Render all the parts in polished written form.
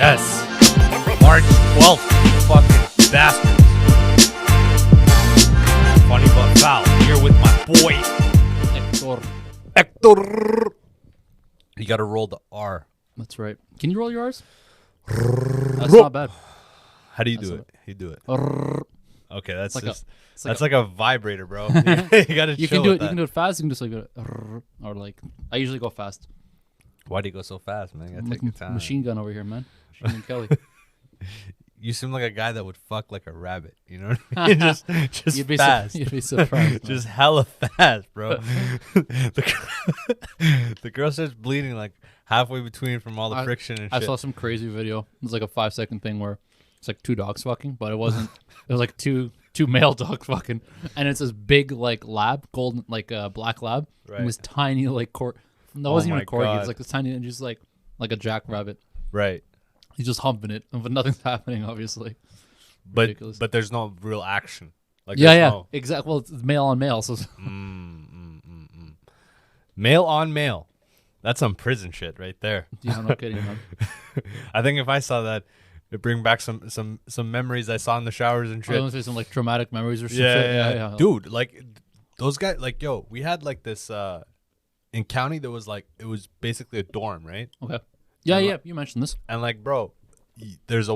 Yes. March 12th, you fucking bastards. Funny but foul. Here with my boy, Hector. You gotta roll the R. That's right. Can you roll your R's? That's not bad. How do you do it? You do it. Okay, that's like a vibrator, bro. You gotta you chill can do with it. that. You can do it fast. You can just like go, or like I usually go fast. Why do you go so fast, man? You gotta I'm take like your time. machine gun over here, man. Machine gun Kelly. You seem like a guy that would fuck like a rabbit. You know what I mean? just You'd be fast. you'd be surprised. Just hella fast, bro. the girl starts bleeding like halfway between from all the friction and I shit. saw some crazy video. It was like a 5-second thing where it's like two dogs fucking, but it wasn't. It was like two male dogs fucking, and it's this big like lab, golden like black lab, Right. and this tiny like that wasn't my even a corgi. God. It's like this tiny and just like a jackrabbit. Right. He's just humping it, but nothing's happening, obviously. Ridiculous. But there's no real action. Like Yeah, there's yeah, no- exactly. Well, it's male on male, so Male on male. That's some prison shit right there. yeah, I'm not kidding. Man. I think if I saw that, it'd bring back some memories I saw in the showers and I shit. want to say some like traumatic memories or some Yeah, shit. yeah. Dude, like those guys, like, yo, we had like this in county that was like, it was basically a dorm, right? Okay. Yeah, yeah. You mentioned this. And like, bro, there's a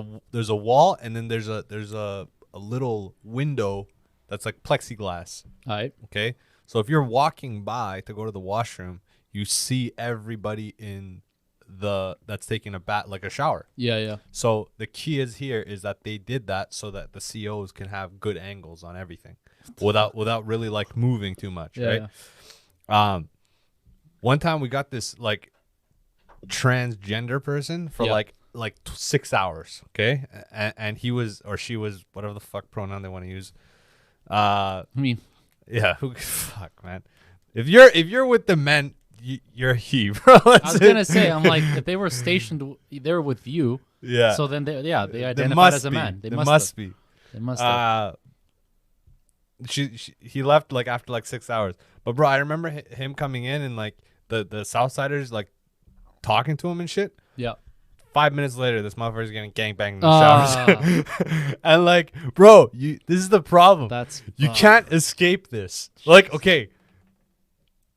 wall, and then there's a little window that's like plexiglass. All right. Okay, so if you're walking by to go to the washroom, you see everybody in that's taking a bath, like a shower. Yeah, yeah. So the key is that they did that so that the COs can have good angles on everything without really like moving too much, Yeah, right? One time we got this like transgender person for like 6 hours, okay? And he was, or she was, whatever the fuck pronoun they want to use. I mean, Yeah, fuck, man. If you're with the men, you're he, bro. I was gonna say, I'm like, if they were stationed there with you, Yeah. so then they There identified must as a be. man. There must be. They must have. He left like after like 6 hours. But bro, I remember him coming in and like the Southsiders like talking to him and shit. Yeah. 5 minutes later, this motherfucker's getting gangbanged in the Ah. showers. And like, bro, this is the problem. That's You can't escape this. Like, okay,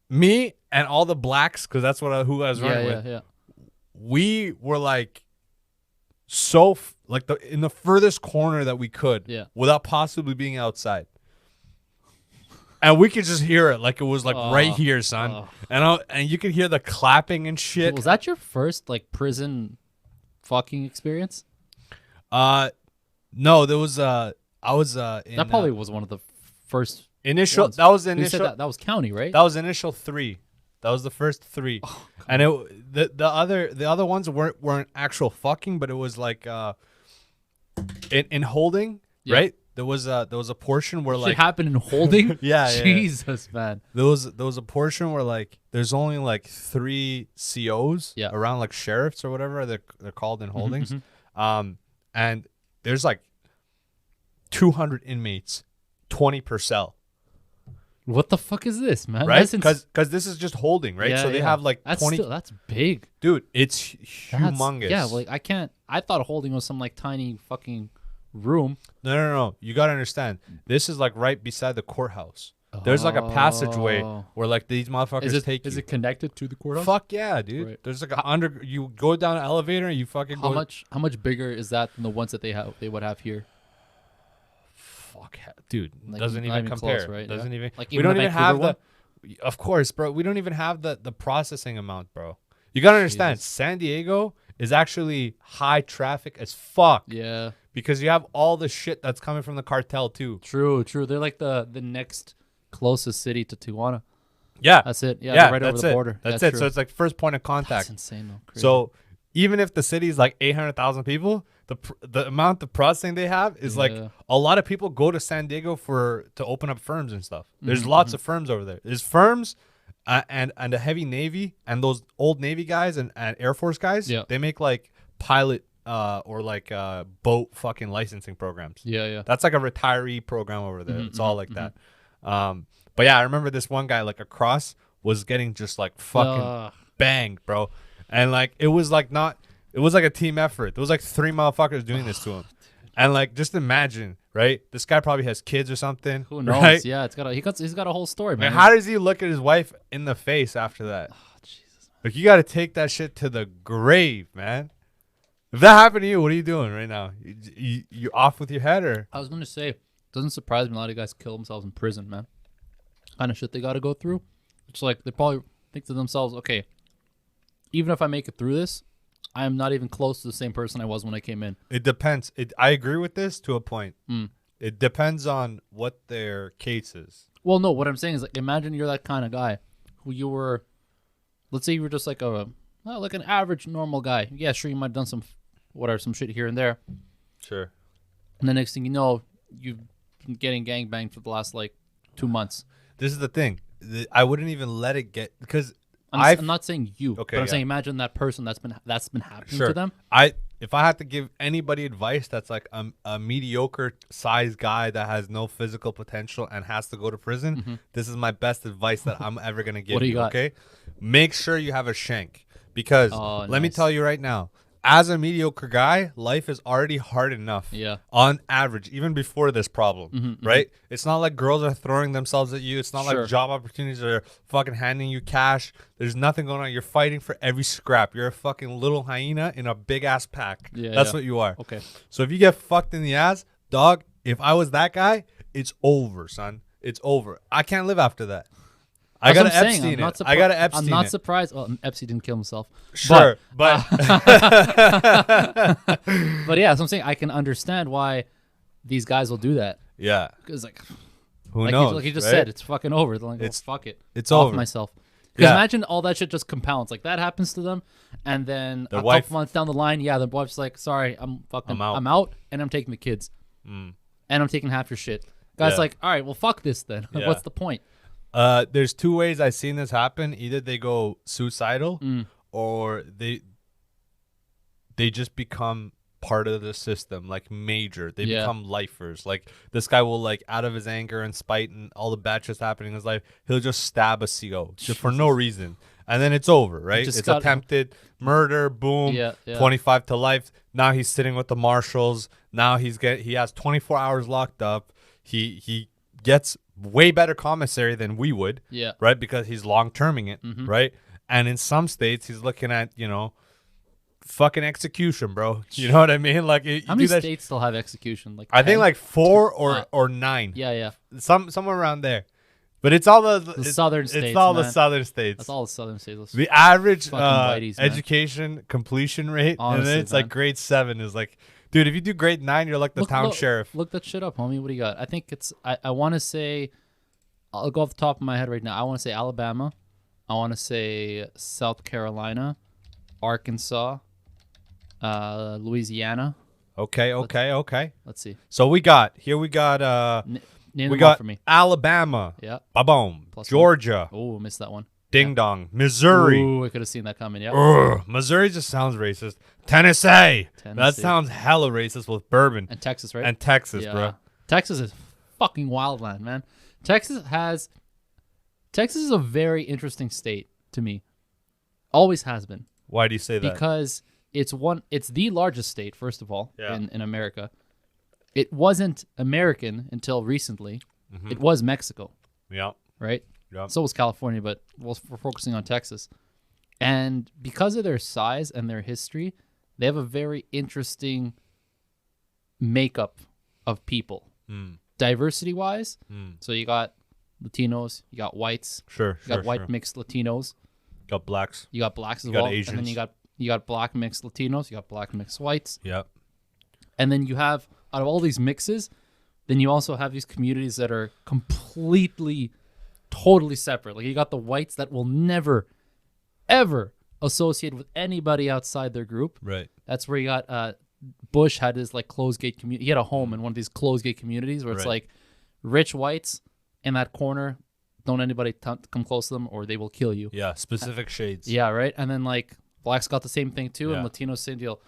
me and all the blacks, because that's who I was running with. Yeah. We were like so in the furthest corner that we could, without possibly being outside. And we could just hear it like it was like right here, son. And you could hear the clapping and shit. Was that your first like prison fucking experience? No, there was I was in That probably was one of the first initial ones. that was the You said initial that was county, right? that was initial 3. That was the first 3. And the other ones weren't actual fucking, but it was like in holding, right? There was a portion where Shit like happened in holding. yeah. Jesus, man. There was a portion where like there's only like 3 COs around, like sheriffs or whatever they're called in holdings. And there's like 200 inmates, 20 per cell. What the fuck is this, man? Right? That's Because this is just holding, right? So they have like that's 20. that's big. Dude, it's That's- humongous. Yeah, like I thought holding was some like tiny fucking room. No. You got to understand. This is like right beside the courthouse. There's like a passageway where like these motherfuckers take Is you. it connected to the courthouse? Fuck yeah, dude. Right. There's like you go down an elevator and you fucking How go. much bigger is that than the ones that they would have here? Fuck, dude. Like, Doesn't not even even compare. close, right? Doesn't Yeah. even. Like We even don't the even have Vancouver the. Of course, bro. We don't even have the processing amount, bro. You gotta understand. Jesus. San Diego is actually high traffic as fuck. Yeah. Because you have all the shit that's coming from the cartel too. True. They're like the next closest city to Tijuana. Yeah. That's it. Yeah, they're right over that's the it. border. That's it. true. So it's like first point of That's contact. insane though. Crazy. So even if the city is like 800,000 people, the amount of processing they have is like a lot of people go to San Diego to open up firms and stuff. There's lots of firms over there. There's firms and the heavy Navy and those old Navy guys and Air Force guys. Yeah. They make like pilot or like boat fucking licensing programs. yeah. That's like a retiree program over there. It's all like that. But yeah, I remember this one guy like across was getting just like fucking banged, bro. And like it was like not It was like a team effort. There was like 3 motherfuckers doing this to him. And like, just imagine, right? This guy probably has kids or something. Who knows? Right? Yeah, he's got a whole story, man. And how does he look at his wife in the face after that? Oh, Jesus. Like, you got to take that shit to the grave, man. If that happened to you, what are you doing right now? You off with your head, or? I was gonna say, doesn't surprise me a lot of guys kill themselves in prison, man. Kind of shit they got to go through. It's like they probably think to themselves, okay, even if I make it through this, I am not even close to the same person I was when I came in. It depends. I agree with this to a point. Mm. It depends on what their case is. Well, no, what I'm saying is, like, imagine you're that kind of guy who you were, let's say you were just like like an average normal guy. Yeah, sure, you might have done some shit here and there. Sure. And the next thing you know, you've been getting gangbanged for the last like 2 months. This is the thing. I wouldn't even let it get, because I'm not saying you, Okay, but I'm yeah. saying imagine that person that's been happening Sure. to them. If I had to give anybody advice that's like a mediocre sized guy that has no physical potential and has to go to prison, this is my best advice that I'm ever gonna give What do you got? Okay, make sure you have a shank, because Oh, let me nice. tell you right now, as a mediocre guy, life is already hard enough. Yeah. On average, even before this problem, right? It's not like girls are throwing themselves at you. It's not Sure. like job opportunities are fucking handing you cash. There's nothing going on. You're fighting for every scrap. You're a fucking little hyena in a big ass pack. Yeah, That's yeah. what you are. Okay. So if you get fucked in the ass, dog, if I was that guy, it's over, son. It's over. I can't live after that. I That's gotta what I'm saying. Epstein I'm it. not I gotta Epstein I'm not it. surprised. Well, Epstein didn't kill himself. Sure, but But yeah, so I'm saying I can understand why these guys will do that. yeah, Because like who like, knows? like you just right? said, it's fucking over. They're like, well, It's- fuck it. it's Off over. myself. Because Yeah. imagine all that shit just compounds. Like that happens to them, and then Their a wife- couple months down the line, yeah, the wife's like, sorry, I'm out, and I'm taking the kids, and I'm taking half your shit. Guys Yeah. like, all right, well, fuck this then. Yeah. What's the point? There's two ways I've seen this happen. Either they go suicidal, Mm. or they just become part of the system, like major. They Yeah. become lifers. Like this guy will, like, out of his anger and spite and all the bad shit's happening in his life, he'll just stab a CO just for no reason, and then it's over. Right? just It's got- attempted murder. Boom. Yeah, yeah. 25 to life. Now he's sitting with the marshals. Now he has 24 hours locked up. He gets way better commissary than we would. Yeah. Right? Because he's long-terming it, Mm-hmm. right? And in some states, he's looking at, fucking execution, bro. You know what I mean? Like, you How many do that. states still have execution? Like I think 10? like 4 or 9. yeah, yeah. Somewhere around there. But it's all the southern It's states, all the man. southern states. That's all the southern states. The average Fucking whiteys, man. education completion rate, and Honestly, then it's like man. grade 7 is like, dude, if you do grade 9, you're like the town sheriff. Look that shit up, homie. What do you got? I think it's. I want to say. I'll go off the top of my head right now. I want to say Alabama. I want to say South Carolina, Arkansas, Louisiana. Okay. Let's see. So we got Name we them off got for me. Alabama, Yeah. ba-boom, Plus Georgia, Oh, missed that one. ding dong, Missouri. Ooh, I could have seen that coming. Yeah. Ugh, Missouri just sounds racist. Tennessee. That Tennessee. sounds hella racist with bourbon. And Texas, right? And Texas, yeah. bro. Texas is fucking wildland, man. Texas is a very interesting state to me. Always has been. Why do you say that? Because it's the largest state, first of all, Yeah. in America. It wasn't American until recently. Mm-hmm. It was Mexico, Yeah. right? Yeah. So was California, but we're focusing on Texas. And because of their size and their history, they have a very interesting makeup of people. Diversity-wise, so you got Latinos, you got whites, Sure. you got white mixed Latinos, Got blacks. you got blacks as You got well, and Asians. then you got black mixed Latinos, you got black mixed whites, Yep. and then you have out of all these mixes, then you also have these communities that are completely, totally separate. Like you got the whites that will never, ever associate with anybody outside their group. Right. That's where you got Bush had his like closed gate community. He had a home in one of these closed gate communities where it's Right. like rich whites in that corner. Don't anybody come close to them or they will kill you. Yeah. Specific shades. Yeah, right. And then like blacks got the same thing too, and Yeah. Latinos same deal.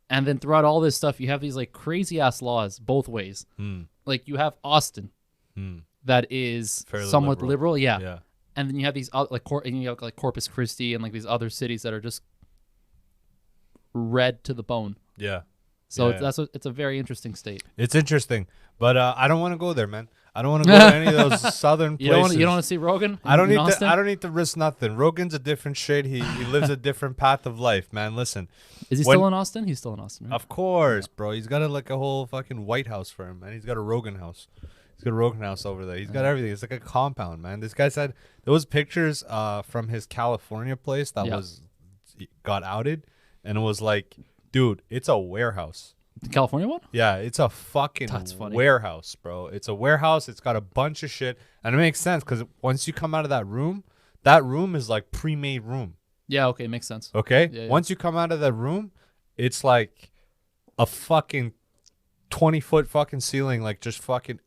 And then throughout all this stuff, you have these like crazy ass laws both ways. Like you have Austin, that is Fairly somewhat liberal. liberal, yeah. Yeah. And then you have these and you have like Corpus Christi and like these other cities that are just red to the bone. Yeah. So Yeah. it's a very interesting state. It's interesting, but I don't want to go there, man. I don't want to go to any of those southern You places. don't want to see Rogan? I don't in need Austin? to. I don't need to risk nothing. Rogan's a different shade. He lives a different path of life, man. Listen, Is he when- still in Austin? He's still in Austin. Right? of course, bro. He's got a whole fucking White House for him, man. He's got a Rogan house. He's got a Rogan house over there. He's got everything. It's like a compound, man. This guy said there was pictures from his California place that got outed, and it was like, dude, it's a warehouse. The California one? Yeah, it's a fucking That's funny. warehouse, bro. It's a warehouse. It's got a bunch of shit, and it makes sense because once you come out of that room is like pre-made room. Yeah, okay, makes sense. Okay, Yeah, yeah. once you come out of that room, it's like a fucking 20-foot fucking ceiling, like just fucking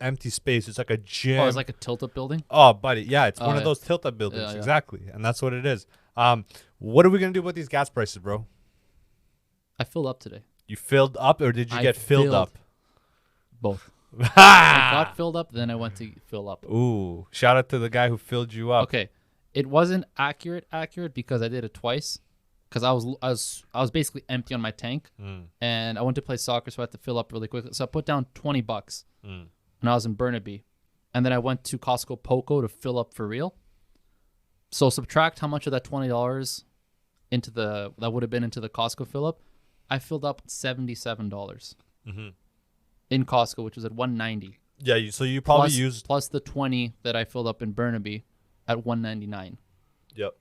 empty space. It's like a gym. Oh, it's like a tilt-up building? Oh, buddy, yeah, it's one of yeah. those tilt-up buildings, Yeah, yeah. exactly, and that's what it is. What are we gonna do about these gas prices, bro? I filled up today. You filled up, or did you I get filled filled. up? Both. I got filled up, then I went to fill up. Ooh, shout out to the guy who filled you up. Okay, it wasn't accurate because I did it twice. Because I was basically empty on my tank, and I went to play soccer, so I had to fill up really quickly. So I put down $20, and I was in Burnaby, and then I went to Costco Poco to fill up for real. So subtract how much of that $20 that would have been into the Costco fill up. I filled up $77 in Costco, which was at $190. Yeah, so you probably plus, used. plus the 20 that I filled up in Burnaby at $199. Yep.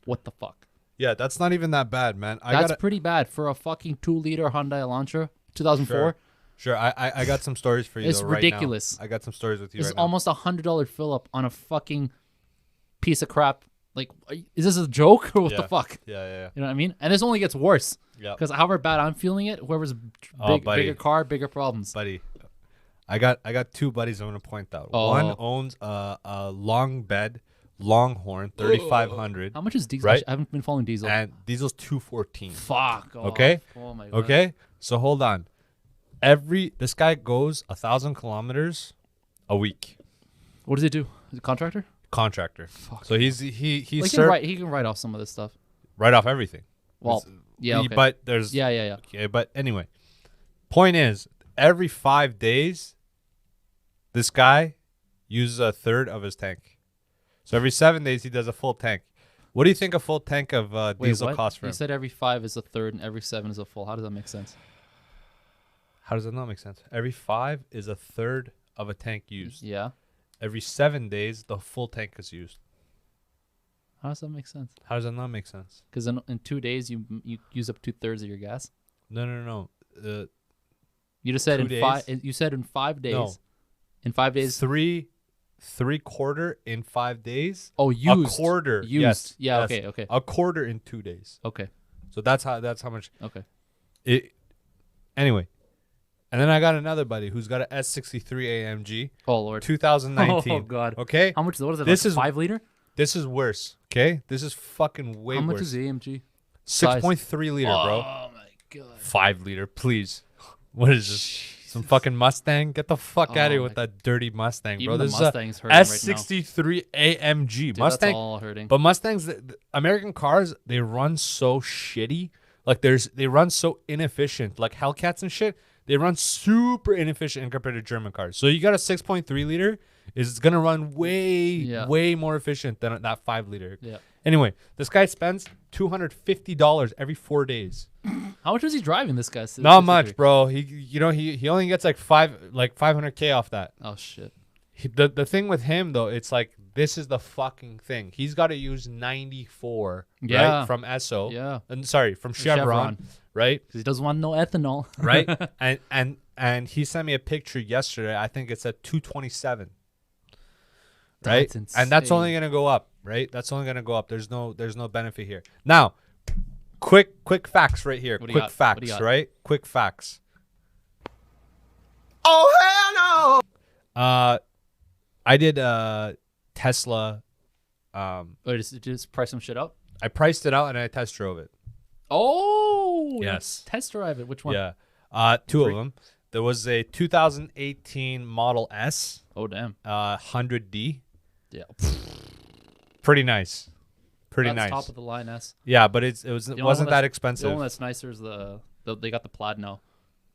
What the fuck? Yeah, that's not even that bad, man. That's pretty bad for a fucking 2-liter Hyundai Elantra, 2004. Sure. I got some stories for you. It's though, right now. ridiculous. I got some stories with you It's right now. almost $100 fill up on a fucking piece of crap. Like, is this a joke or what Yeah. the fuck? Yeah. You know what I mean? And this only gets worse. Yeah. Because however bad I'm feeling it, whoever's Oh, buddy. bigger car, bigger problems. Buddy, I got two buddies I'm gonna point out. Oh. One owns a long bed Longhorn 3500, How much is diesel? Right. I haven't been following diesel. and diesel's 214. Fuck. Okay. Oh my god. Okay, so hold on. This guy goes 1,000 kilometers a week. What does he do? Is he a contractor? Contractor. Fuck. So he's Well, he can write off some of this stuff. right off everything. Well, yeah. Okay. But there's Yeah. Okay, but anyway, point is, every 5 days, this guy uses a third of his tank. So every 7 days, he does a full tank. What do you think a full tank of Wait, diesel what? costs for You him? said every 5 is a third and every 7 is a full. How does that make sense? How does that not make sense? Every 5 is a third of a tank used. Yeah. Every 7 days, the full tank is used. How does that make sense? How does that not make sense? Because in 2 days you use up 2/3 of your gas. No. You just said 2 in days? 5. You said in 5 days. No. In 5 days. Three quarter in 5 days. Oh, used. A quarter. Used. Yes. Yeah. yes. Okay. A quarter in 2 days. Okay. So that's how much Okay. it. Anyway, and then I got another buddy who's got an S63 AMG, Oh Lord. 2019. Oh God. Okay. How much? What is it? This like is 5 liter. This is worse. Okay. This is fucking way How much worse. is the AMG? 6.3 liter, bro. Oh my God. 5 liter, please. What is this? Some fucking Mustang? Get the fuck out of here Oh with my- that dirty Mustang, bro. Even the This Mustang's is hurting a right now. S63 AMG. Dude, Mustang. That's all hurting. But Mustangs, the American cars, they run so shitty. Like they run so inefficient. Like Hellcats and shit, they run super inefficient compared to German cars. So you got a 6.3 liter, is gonna run way more efficient than that 5 liter. Yeah. Anyway, this guy spends $250 every 4 days. How much was he driving? This guy. Not 63? much, bro. He only gets like 500K off that. Oh shit. The thing with him though, it's like this is the fucking thing. He's got to use 94, Yeah. right, from Esso. Yeah. And sorry, from Chevron, right? Because he doesn't want no ethanol. Right? and he sent me a picture yesterday. I think it's at 227. Right? That's And that's only insane. going to go up, right? That's only going to go up. There's no benefit here. Now, quick facts right here. What do you Quick got? What do you facts, got? right? Quick facts. Oh, hell no! I did Tesla. Wait, just price some shit up. I priced it out and I test drove it. Oh. Yes. Test drive it. Which one? Yeah. Two of them. There was a 2018 Model S, Oh damn. 100D. Yeah. Pretty nice. pretty That's nice. top of the line S. Yeah, but it only wasn't one that The expensive. only one that's nicer is they got the Plaid now,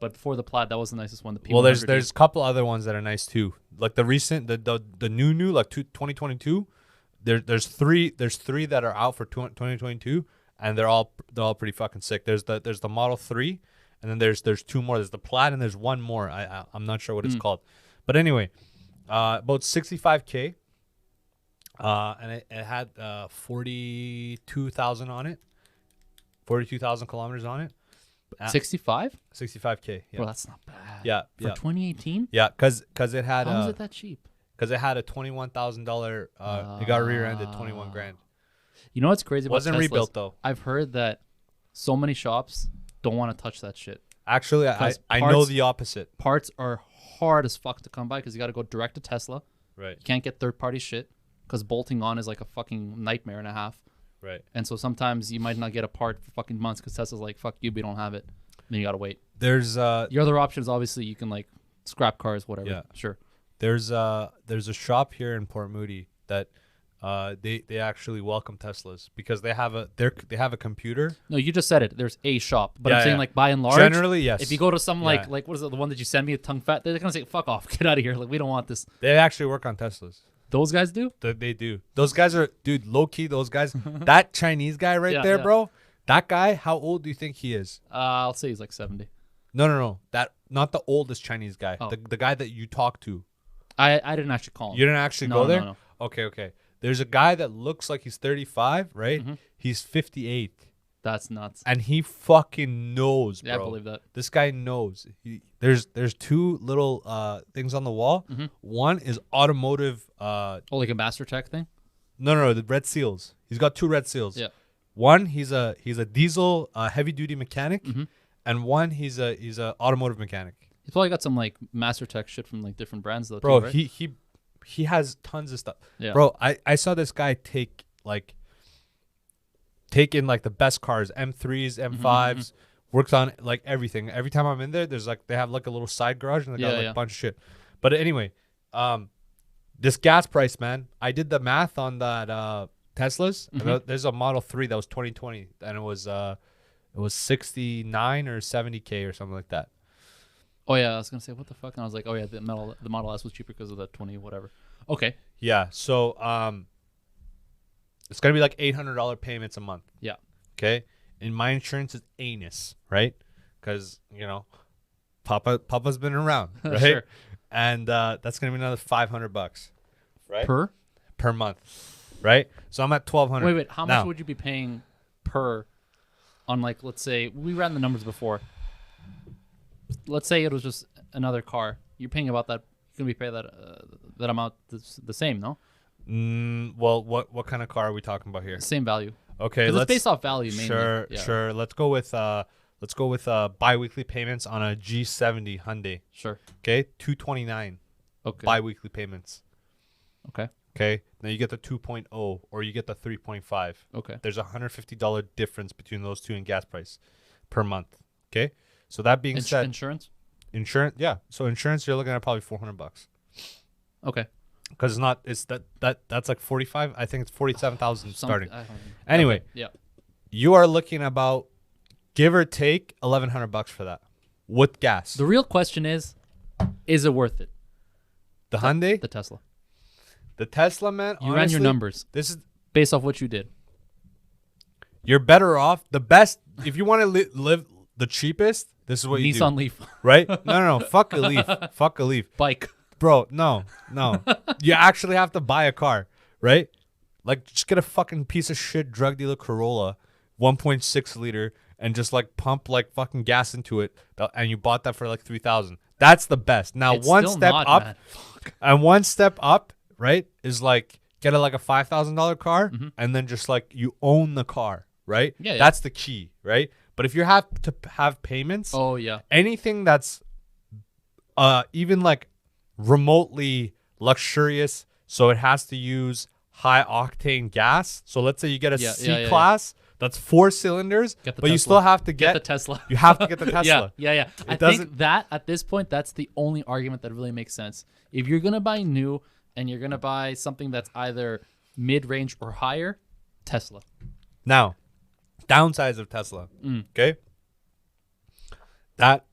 but before the Plaid, that was the nicest one. The P100D. Well, there's a couple other ones that are nice too. Like the recent, the new like 2022. There's three that are out for 2022, and they're all pretty fucking sick. There's the Model 3, and then there's two more. There's the Plaid, and there's one more. I'm not sure what it's called, but anyway, about 65K. And it had 42,000 on it, 42,000 kilometers on it. 65. 65K. Yeah. Bro, that's not bad. Yeah. For 2018. Yeah, because it had How is it that cheap? because it had a $21,000. It got rear-ended 21 grand. You know what's crazy about Wasn't Teslas? rebuilt though. I've heard that so many shops don't want to touch that shit. Actually, I 'Cause know parts- the opposite. Parts are hard as fuck to come by because you got to go direct to Tesla. Right. You can't get third-party shit because bolting on is like a fucking nightmare and a half. Right. And so sometimes you might not get a part for fucking months because Tesla's like, fuck you, we don't have it. Then you got to wait. There's Your other option is obviously you can like scrap cars, whatever. Yeah. Sure. there's a shop here in Port Moody that they actually welcome Teslas because they have a computer. No, you just said it. There's a shop. But Yeah, I'm saying yeah. like by and large. Generally, yes. If you go to some Yeah. like what is it, the one that you send me, tongue fat, they're gonna say, fuck off, get out of here. Like we don't want this. They actually work on Teslas. Those guys do? They do. Those guys are, dude, low key. Those guys, that Chinese guy right Yeah, there, yeah. bro. That guy, how old do you think he is? I'll say he's like 70. No. That not the oldest Chinese guy. Oh. The guy that you talk to. I didn't actually call him. You didn't actually No, go no, there? no. Okay. There's a guy that looks like he's 35, right? Mm-hmm. He's 58. That's nuts. And he fucking knows, bro. Yeah, I believe that. This guy knows. There's two little things on the wall. Mm-hmm. One is automotive. Oh, like a Master Tech thing? No, the red seals. He's got two red seals. Yeah. One, he's a diesel heavy duty mechanic, Mm-hmm. and one he's a automotive mechanic. He's probably got some like Master Tech shit from like different brands though. Bro, too, right? he has tons of stuff. Yeah. Bro, I saw this guy take in like the best cars, M3s, Mm-hmm, M5s, works on like everything. Every time I'm in there, there's like they have like a little side garage and they got like Yeah. a bunch of shit. But anyway, this gas price, man. I did the math on that Teslas. Mm-hmm. And there's a Model 3 that was 2020 and it was 69 or 70K or something like that. Oh yeah, I was gonna say what the fuck, and I was like, oh yeah, the Model S was cheaper because of the 20 whatever. Okay. Yeah, so it's gonna be like $800 payments a month. Yeah. Okay, and my insurance is anus, right? Because Papa's been around, right? Sure. And that's gonna be another $500, right? Per month, right? So I'm at $1,200. wait, how much would you be paying per on like let's say we ran the numbers before. Let's say it was just another car. You're paying about that. You're gonna be paying that amount the same, no? Well, what kind of car are we talking about here? Same value. Okay, 'Cause let's it's based off value mainly. Sure, Yeah. sure. Let's go with biweekly payments on a G70 Hyundai. Sure. Okay, $229 Okay. biweekly payments. Okay. Okay, now you get the 2.0 or you get the 3.5. Okay. There's a $150 difference between those two in gas price per month. Okay, so that being said, Insurance. insurance, yeah. So insurance, you're looking at probably $400 Okay. because it's that's like 45. I think it's 47,000 starting. I don't know. Anyway, Okay. Yeah. you are looking about give or take $1,100 for that with gas. The real question is it worth it? The Hyundai, The Tesla. the Tesla, man. You ran honestly, your numbers This is based off what you did. you're better off. The best if you want to live the cheapest. This is what you do. Nissan Leaf Right? No. Fuck a Leaf. Fuck a Leaf. bike. Bro, no. You actually have to buy a car, right? Like, just get a fucking piece of shit drug dealer Corolla, 1.6 liter, and just like pump like fucking gas into it. And you bought that for like $3,000. That's the best. Now, It's one still step not, up, man. and one step up, right, is like get like a $5,000 car, and then just like you own the car, right? Yeah, yeah. That's the key, right? But if you have to have payments, Oh yeah. anything that's even like remotely luxurious, so it has to use high octane gas. So let's say you get a Yeah, C yeah, yeah, class that's 4 cylinders, Get the but you Tesla. still have to Get get the Tesla. you have to get the Tesla. Yeah. I doesn't- think that at this point, that's the only argument that really makes sense. If you're gonna buy new and you're gonna buy something that's either mid-range or higher, Tesla. Now, downsides of Tesla. Okay, that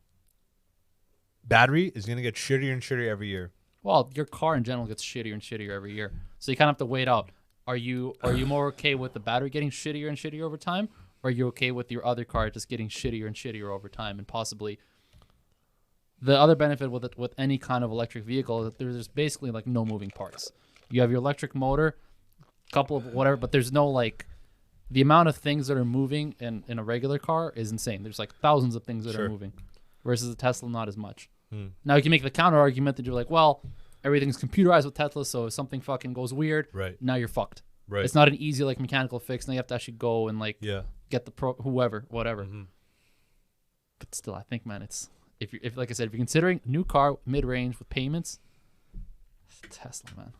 battery is gonna get shittier and shittier every year. Well, your car in general gets shittier and shittier every year, so you kind of have to wait out. Are you more okay with the battery getting shittier and shittier over time, or are you okay with your other car just getting shittier and shittier over time, and possibly the other benefit with any kind of electric vehicle is that there's basically like no moving parts. You have your electric motor, couple of whatever, but there's no like the amount of things that are moving in a regular car is insane. There's like thousands of things that are moving, versus a Tesla, not as much. Now you can make the counter argument that you're like, well, everything's computerized with Tesla, so if something fucking goes weird, now you're fucked. Right. It's not an easy like mechanical fix. Now you have to actually go and like get the whatever. But still, I think, man, it's if like I said, if you're considering new car mid range with payments, Tesla, man.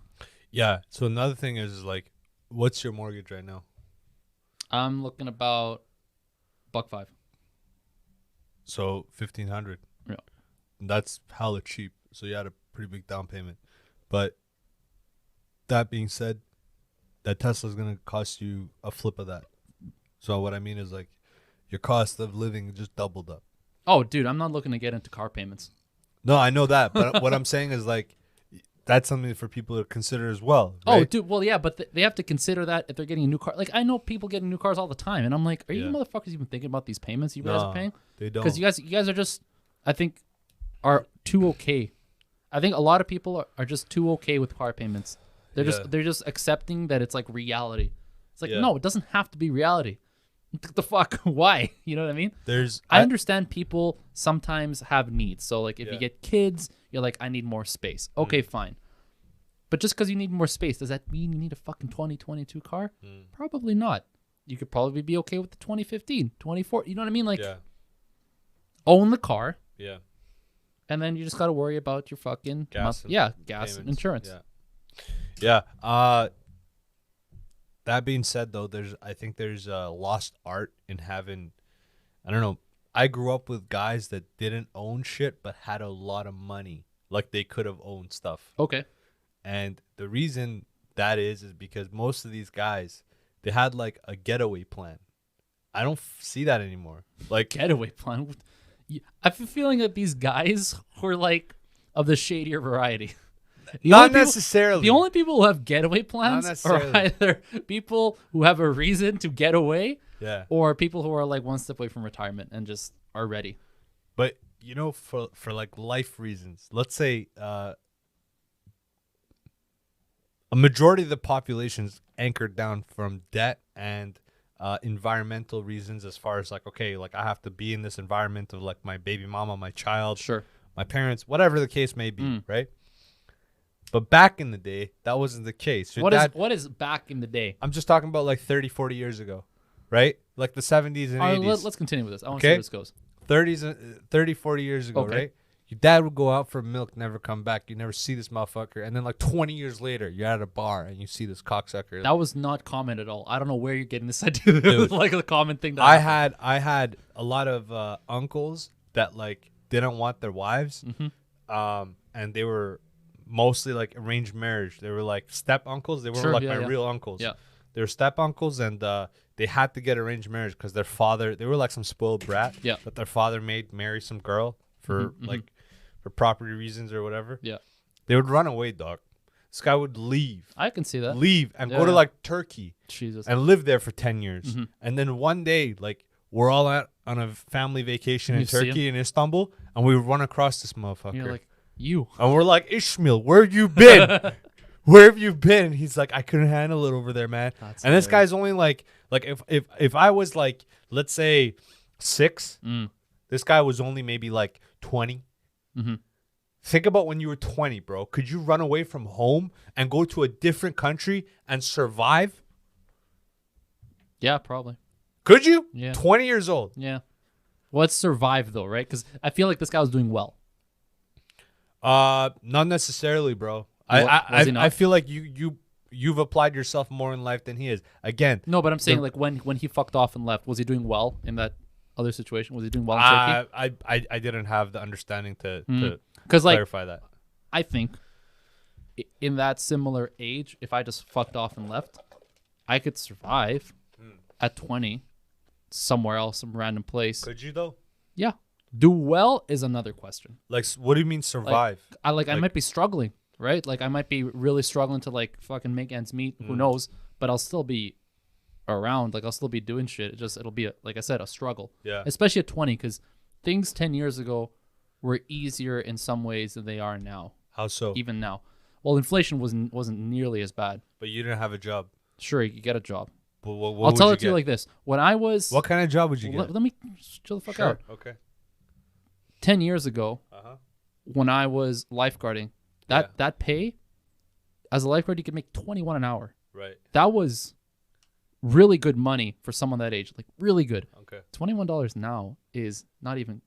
Yeah. So another thing is like, what's your mortgage right now? I'm looking about $1.5. So $1,500. Yeah. That's hella cheap. So you had a pretty big down payment. But that being said, that Tesla's gonna cost you a flip of that. So what I mean is like, your cost of living just doubled up. Oh, dude, I'm not looking to get into car payments. No, I know that, but what I'm saying is like, that's something for people to consider as well. Oh, Right? dude, well, yeah, but they have to consider that if they're getting a new car. Like, I know people getting new cars all the time, and I'm like, are you motherfuckers even thinking about these payments you guys are paying? They don't. Because you guys are just, I think, are too okay. I think a lot of people are just too okay with car payments. They're just accepting that it's like reality. It's like, no, it doesn't have to be reality. What the fuck? Why? You know what I mean? I understand people sometimes have needs. So like if you get kids, you're like, I need more space. Okay, fine. But just because you need more space, does that mean you need a fucking 2022 car? Probably not. You could probably be okay with the 2015, 2014. You know what I mean? Like, own the car. Yeah. And then you just got to worry about your fucking gas gas and insurance. Yeah. That being said, though, I think there's a lost art in having, I don't know. I grew up with guys that didn't own shit but had a lot of money, like they could have owned stuff. Okay. And the reason that is because most of these guys, they had like a getaway plan. I don't see that anymore. Like getaway plan. I have a feeling that these guys were like of the shadier variety. Not necessarily. The only people who have getaway plans are either people who have a reason to get away, or people who are like one step away from retirement and just are ready. But you know, for like life reasons, let's say a majority of the population is anchored down from debt and environmental reasons, as far as like, okay, like I have to be in this environment of like my baby mama, my child, my parents, whatever the case may be, right? But back in the day, that wasn't the case. What is back in the day? I'm just talking about like 30, 40 years ago, right? Like the 70s and 80s. Let's continue with this. I want to see where this goes. 30, 40 years ago, right? Your dad would go out for milk, never come back. You never see this motherfucker. And then like 20 years later, you're at a bar and you see this cocksucker. That was not common at all. I don't know where you're getting this idea. It was like a common thing. I had a lot of uncles that like didn't want their wives. And they were mostly like arranged marriage. They were like step uncles. They weren't my real uncles. Yeah. They were step uncles, and they had to get arranged marriage because their father, they were like some spoiled brat. But their father made marry some girl for for property reasons or whatever. Yeah. They would run away, dog. This guy would leave. I can see that. Leave and go to like Turkey. Jesus. And live there for 10 years. And then one day, like we're all on a family vacation in Turkey in Istanbul, and we run across this motherfucker. You're like, and we're like, Ishmael, where have you been? Where have you been? He's like, I couldn't handle it over there, man. That's and hilarious. This guy's only like if I was like, let's say 6, this guy was only maybe like 20. Think about when you were 20, bro. Could you run away from home and go to a different country and survive? Yeah, probably. Could you? Yeah. 20 years old. Yeah. Well, it's survive though, right? Because I feel like this guy was doing well. Not necessarily, bro. I feel like you've applied yourself more in life than he is. Again, no, but I'm saying like when he fucked off and left, was he doing well in that other situation? Was he doing well in Turkey? I didn't have the understanding to clarify that. I think in that similar age, if I just fucked off and left, I could survive at 20 somewhere else, some random place. Could you though? Yeah. Do well is another question. Like, what do you mean survive? I might be struggling, right? Like I might be really struggling to like fucking make ends meet. Who knows? But I'll still be around. Like I'll still be doing shit. It'll be like I said, a struggle. Yeah. Especially at 20, because things 10 years ago were easier in some ways than they are now. How so? Even now. Well, inflation wasn't nearly as bad. But you didn't have a job. Sure, you could get a job. But what I'll would tell you it to you get? like this: when I was, What kind of job would you get? let me chill the fuck out. Okay. 10 years ago, when I was lifeguarding, that pay as a lifeguard, you could make 21 an hour. Right. That was really good money for someone that age, like really good. Okay. $21 now is not even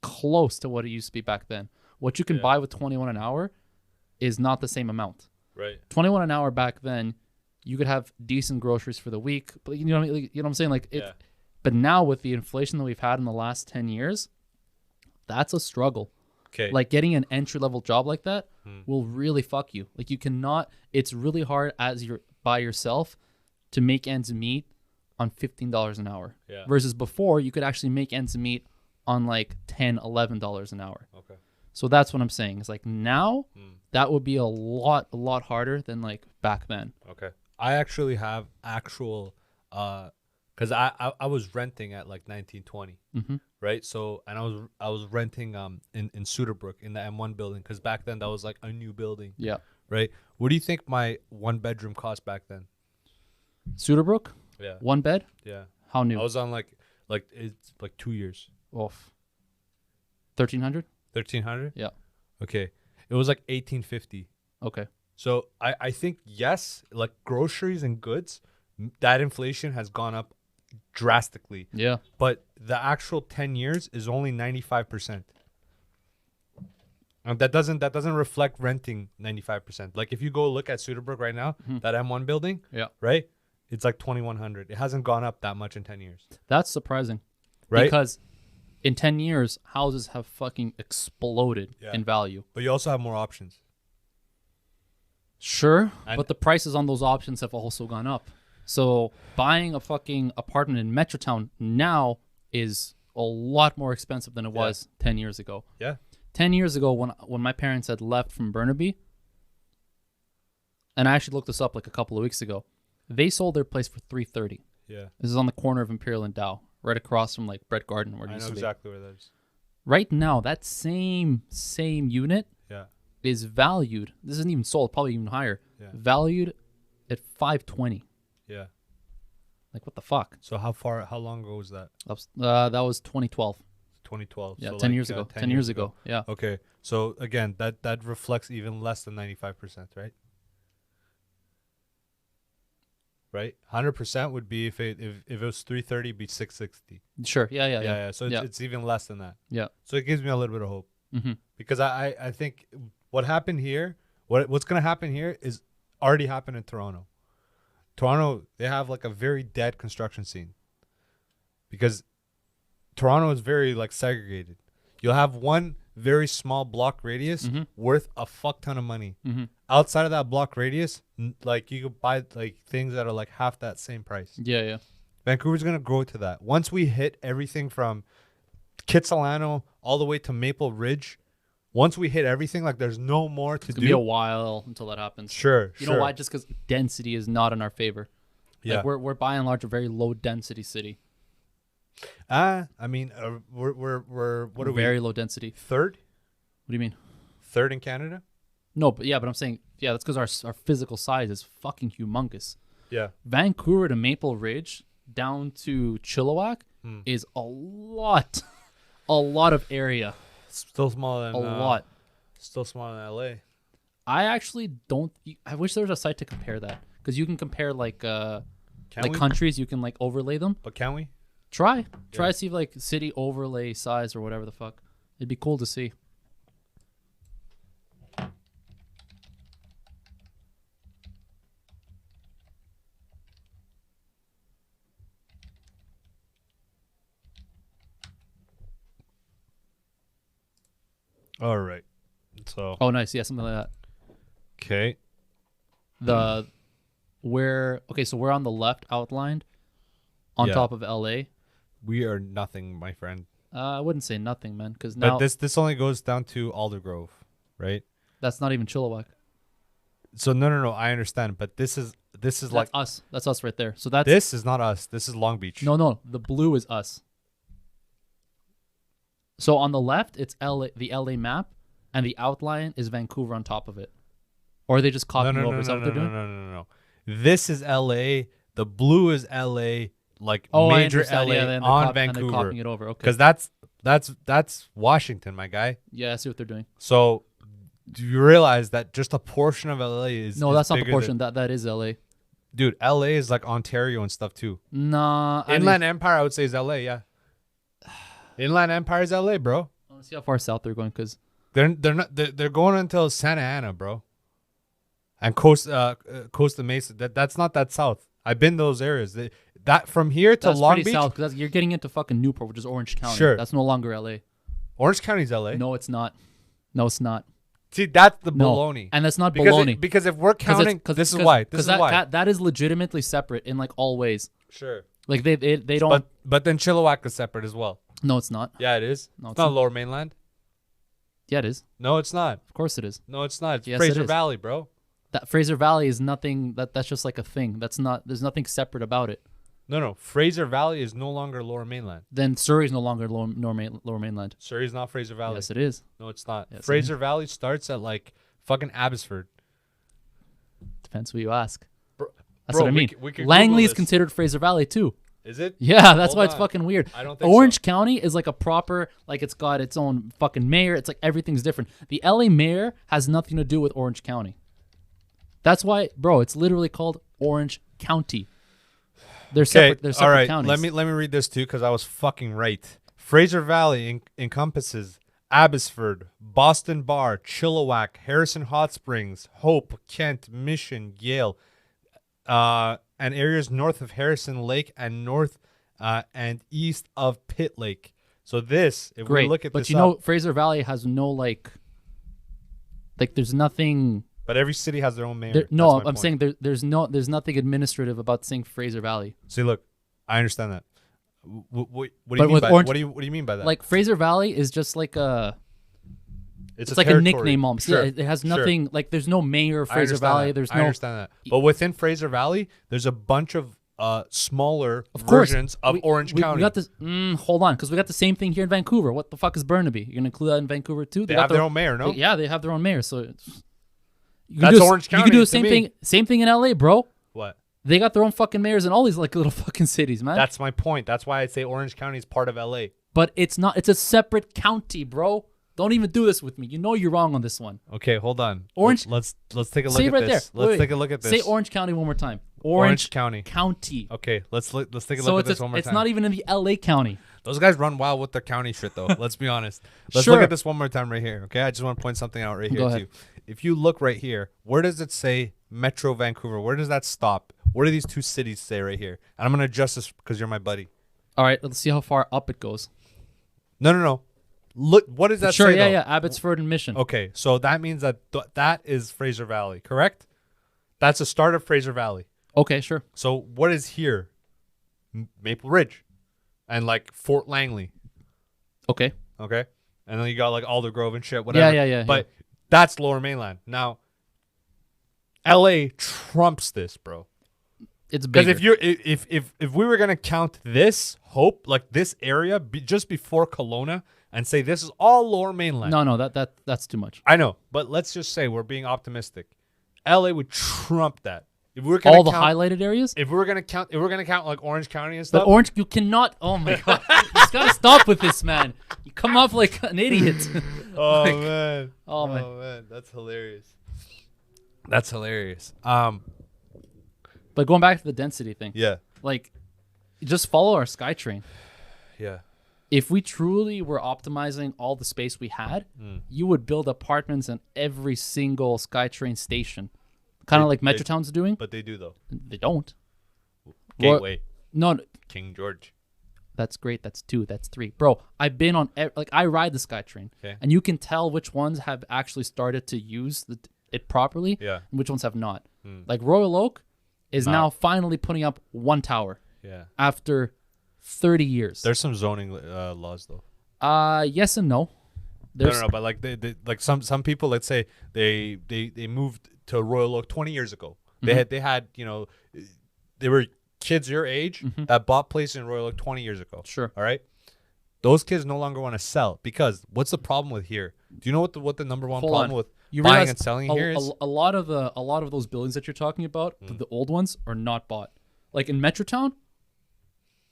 close to what it used to be back then. What you can buy with 21 an hour is not the same amount. Right. 21 an hour back then, you could have decent groceries for the week, but you know what I mean? Like, you know what I'm saying? Like it. Yeah. But now with the inflation that we've had in the last 10 years, that's a struggle. Okay. Like getting an entry level job like that will really fuck you. Like you cannot. It's really hard as you're by yourself to make ends meet on $15 an hour. Yeah. Versus before, you could actually make ends meet on like $10, $11 an hour. Okay. So that's what I'm saying. It's like now that would be a lot harder than like back then. Okay. I actually have actual, because I was renting at like 1920, right? So and I was renting in Suterbrook in the M1 building, because back then that was like a new building. Yeah. Right. What do you think my 1 bedroom cost back then? Suterbrook, Yeah. 1 bed. Yeah. How new? I was on like it's like 2 years. Off. 1,300. 1,300. Yeah. Okay. It was like 1850. Okay. So I think yes, like groceries and goods, that inflation has gone up drastically. Yeah. But the actual 10 years is only 95%. And that doesn't reflect renting 95%. Like if you go look at Suterbrook right now, that M1 building, Yeah. right? It's like 2,100. It hasn't gone up that much in 10 years. That's surprising. Right? Because in 10 years, houses have fucking exploded in value. But you also have more options. Sure, And- but the prices on those options have also gone up. So buying a fucking apartment in Metrotown now is a lot more expensive than it was 10 years ago. Yeah. 10 years ago, when my parents had left from Burnaby, and I actually looked this up like a couple of weeks ago, they sold their place for $330. Yeah. This is on the corner of Imperial and Dow, right across from like Brett Garden, where it I used know to be. exactly where that is. Right now, that same unit Yeah. is valued. This isn't even sold, probably even higher. Yeah. Valued at $520. Yeah. Like what the fuck? So how long ago was that? That was 2012. 2012. Yeah, so 10 like, years ago. 10 years ago. Yeah. Okay. So again, that reflects even less than 95%, right? Right? 100% would be if it was 330, it'd be 660. Sure. Yeah. Yeah. So it's even less than that. Yeah. So it gives me a little bit of hope. Mm-hmm. Because I think what happened here, what's going to happen here is already happened in Toronto. Toronto, they have like a very dead construction scene. Because Toronto is very like segregated. You'll have one very small block radius worth a fuck ton of money. Outside of that block radius, like you could buy like things that are like half that same price. Yeah. Vancouver's gonna grow to that. Once we hit everything from Kitsilano all the way to Maple Ridge, once we hit everything, like there's no more to It's do. gonna be a while until that happens. Sure. You know why? Just because density is not in our favor. Yeah. Like we're by and large a very low density city. I mean, we're what are we? Very low density. Third? What do you mean? Third in Canada? No, but I'm saying that's because our physical size is fucking humongous. Yeah. Vancouver to Maple Ridge down to Chilliwack is a lot of area. Still smaller than A lot. Still smaller than LA. I actually don't. I wish there was a site to compare that, because you can compare like Can we? countries. You can like overlay them. But can we? Try to see like city overlay size or whatever the fuck. It'd be cool to see. All right. So Oh, nice. Yeah, something like that. okay. The So we're on the left outlined on Yeah. top of LA. We are nothing, my friend. I wouldn't say nothing, man, because now But this only goes down to Aldergrove, right? that's not even Chilliwack. So no, I understand, but this is That's like us. That's us right there. So that's this is not us. This is Long Beach. no. The blue is us. So on the left, it's LA, the LA map, and the outline is Vancouver on top of it. Or are they just copying it over? Is that what they're doing? No. This is LA. The blue is LA, like Oh, I major understand. LA Yeah, then they're on and they're Vancouver. copying it over. Okay. Because that's Washington, my guy. Yeah, I see what they're doing. So do you realize that just a portion of LA is No, is that's not the bigger portion. than- That is LA. Dude, LA is like Ontario and stuff too. Nah, Inland Empire, I would say, is LA. Yeah. Inland Empire is LA, bro. I want to see how far south they're going because They're going until Santa Ana, bro. And Costa Mesa. That's not that south. I've been to those areas. That from here to that's Long pretty Beach. south because you're getting into fucking Newport, which is Orange County. Sure. That's no longer LA. Orange County's LA. No, it's not. No, it's not. See, that's the No, baloney. and that's not because baloney. because if we're counting, this is why. This is why. That is legitimately separate in like all ways. Sure. Like they don't. But then Chilliwack is separate as well. No, it's not. Yeah, it is. No, it's it's not not. Lower Mainland. Yeah, it is. No, it's not. Of course it is. No, it's not. It's Yes, it Fraser is. Valley, bro. That Fraser Valley is nothing. That's just like a thing. That's not. There's nothing separate about it. No. Fraser Valley is no longer Lower Mainland. Then Surrey is no longer Lower Mainland. Surrey's not Fraser Valley. Yes, it is. No, it's not. Yes, it Fraser Valley starts at like fucking Abbotsford. Depends who you ask. Bro, That's what I mean. We could Langley Google is this. considered Fraser Valley too. Is it? Yeah, that's Hold why it's on. fucking weird. I don't think Orange so. County is like a proper, like it's got its own fucking mayor. It's like everything's different. The LA mayor has nothing to do with Orange County. That's why, bro, it's literally called Orange County. They're separate. They're separate all right. counties. Let me read this too because I was fucking right. Fraser Valley encompasses Abbotsford, Boston Bar, Chilliwack, Harrison Hot Springs, Hope, Kent, Mission, Yale, and areas north of Harrison Lake and north and east of Pitt Lake. So this, if Great. we look at but this you know, Fraser Valley has no like there's nothing. but every city has their own mayor. There, That's no, my I'm point. saying there's nothing administrative about saying Fraser Valley. See, look, I understand that. What do you But mean with by Orange- what do you mean by that? Like Fraser Valley is just like a. it's It's like a territory. nickname almost. Sure, Yeah, it has sure. nothing. Like there's no mayor of I Fraser understand Valley. that. There's I no. understand that. But within Fraser Valley, there's a bunch of smaller Of course, versions of Orange County. We got this. Hold on, because we got the same thing here in Vancouver. What the fuck is Burnaby? You're gonna include that in Vancouver too? They got have their own mayor, no? Yeah, they have their own mayor. So it's, you That's do, Orange You can County do the to same me. thing. Same thing in LA, bro. What? They got their own fucking mayors in all these like little fucking cities, man. That's my point. That's why I say Orange County is part of LA. But it's not. It's a separate county, bro. Don't even do this with me. You know you're wrong on this one. Okay, hold on. Orange- Let's take a look Say it at right this. there. Let's Wait, take a look at this. Say Orange County one more time. Orange County. County. Okay, let's take a So look it's at this one more it's time. not even in the LA County. Those guys run wild with their county shit, though. Let's be honest. Let's Sure. look at this one more time right here. Okay, I just want to point something out right here Go ahead. too. If you look right here, where does it say Metro Vancouver? Where does that stop? What do these two cities say right here? And I'm gonna adjust this because you're my buddy. All right, let's see how far up it goes. No. Look, what does that Sure, say? yeah, though? yeah. Abbotsford and Mission. Okay, so that means that that is Fraser Valley, correct? That's the start of Fraser Valley. Okay, sure. So what is here? Maple Ridge, and like Fort Langley. Okay. Okay, and then you got like Aldergrove and shit, whatever. Yeah. But that's Lower Mainland. Now, L.A. trumps this, bro. It's Because bigger. if we were gonna count this Hope, like this area, just before Kelowna, and say this is all Lower Mainland. No, that's too much. I know, but let's just say we're being optimistic. L.A. would trump that. If we were gonna All the count, highlighted areas? if we're gonna count like Orange County and But stuff. Orange, you cannot. Oh my god, you just gotta stop with this, man. You come off like an idiot. Oh Like, man. oh, man. man, that's hilarious. That's hilarious. But going back to the density thing, Yeah. like, just follow our SkyTrain. Yeah. If we truly were optimizing all the space we had, you would build apartments in every single SkyTrain station, kind of like they- Metrotown's doing. But they do though. They don't. Gateway, No, King George. that's great. That's 2. That's 3. Bro, I've been on, I ride the SkyTrain. Okay. And you can tell which ones have actually started to use it properly Yeah. and which ones have not. Like Royal Oak, is No. now finally putting up one tower Yeah. after 30 years. There's some zoning laws though. Yes and no. No, but like they like some people, let's say they moved to Royal Oak 20 years ago. Mm-hmm. They had they were kids your age that bought places in Royal Oak 20 years ago. Sure. All right. Those kids no longer want to sell because what's the problem with here? Do you know what the number one Hold problem on. with You buying realize and selling a, here is? a lot of those buildings that you're talking about, the old ones, are not bought. Like in Metrotown,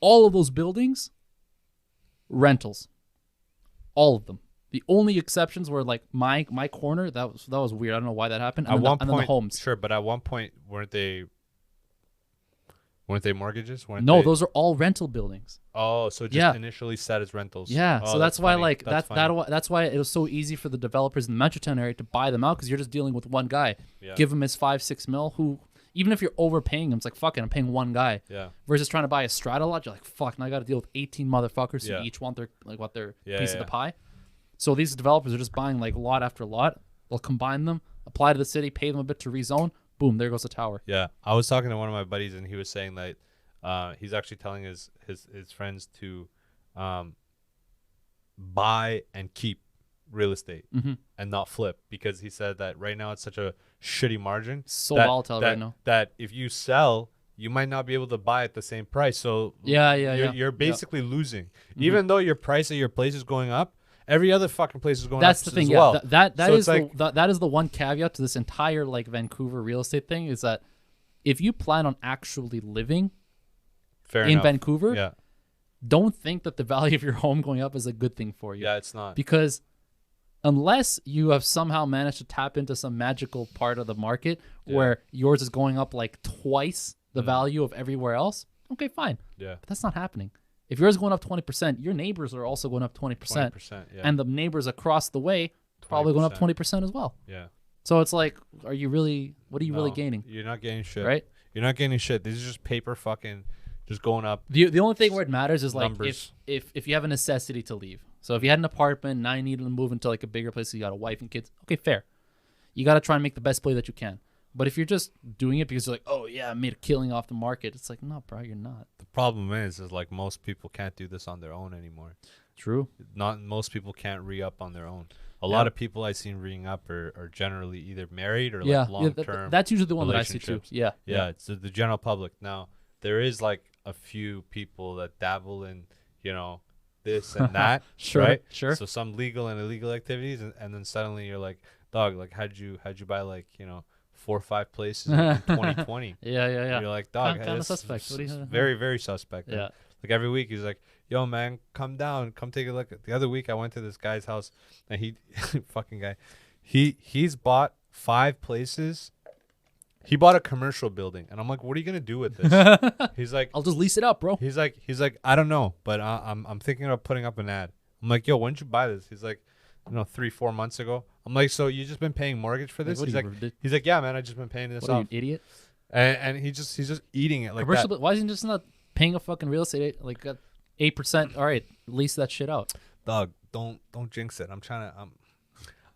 all of those buildings, rentals, all of them. The only exceptions were like my corner. That was weird. I don't know why that happened. And At then one and point, then the homes. sure, but at one point weren't they mortgages? Weren't No, they? those are all rental buildings. Oh, so just Yeah. initially set as rentals. Yeah, Oh, so that's why funny. like funny. that's why it was so easy for the developers in the Metrotown area to buy them out because you're just dealing with one guy. Yeah. Give him his 5-6 mil. Who even if you're overpaying him, it's like fuck it, I'm paying one guy. Yeah. Versus trying to buy a strata lot, you're like fuck, now I got to deal with 18 motherfuckers Yeah. who each want their Yeah, piece of yeah. the pie. So these developers are just buying like lot after lot. They'll combine them, apply to the city, pay them a bit to rezone. Boom, there goes the tower. Yeah, I was talking to one of my buddies, and he was saying that he's actually telling his friends to buy and keep real estate and not flip because he said that right now it's such a shitty margin. So volatile right now. That if you sell, you might not be able to buy at the same price. So you're basically losing, even though your price of your place is going up. Every other fucking place is going That's up the thing. as Yeah, well. that So is it's like- that is the one caveat to this entire like Vancouver real estate thing is that if you plan on actually living fair in enough. Vancouver, Yeah, don't think that the value of your home going up is a good thing for you. yeah, it's not. Because unless you have somehow managed to tap into some magical part of the market where yours is going up like twice the value of everywhere else, okay, fine. Yeah, But that's not happening. If yours is going up 20%, your neighbors are also going up 20%. 20%. Yeah, And the neighbors across the way probably going up 20%. 20% as well. yeah. So it's like, what are you really No, gaining? You're not gaining shit. Right? You're not gaining shit. This is just paper fucking just going up. The only thing where it matters is like Numbers. if you have a necessity to leave. So if you had an apartment, now you need to move into like a bigger place, so you got a wife and kids. Okay, fair. You got to try and make the best play that you can. But if you're just doing it because you're like, oh yeah, I made a killing off the market, it's like, no, bro, you're not. The problem is like most people can't do this on their own anymore. True. Not most people can't re-up on their own. A Yeah. lot of people I seen re up are generally either married or Yeah, like long yeah, term. that's usually the one that I see too. relationships. Yeah, Yeah, it's the general public. Now there is like a few people that dabble in this and that. Sure, right? sure. So some legal and illegal activities, and then suddenly you're like, dog, like how'd you buy like 4 or 5 places in 2020? Yeah, yeah. You're like, dog, Kinda that's suspect. What do you- very, very suspect. Yeah. Like every week he's like, yo man, come down, come take a look. The other week I went to this guy's house and he fucking guy, he's bought 5 places. He bought a commercial building and I'm like, what are you gonna do with this? He's like, I'll just lease it up, bro. he's like, I don't know, but I'm thinking about putting up an ad. I'm like, yo, when did you buy this? He's like, 3-4 months ago. I'm like, so you just been paying mortgage for this? what He's are like, you, he's like, yeah, man, I just been paying this What are you, off. an idiot? And he's just eating it like Commercial, that. why isn't he just not paying a fucking real estate like 8%? All right, lease that shit out. Dog, don't jinx it.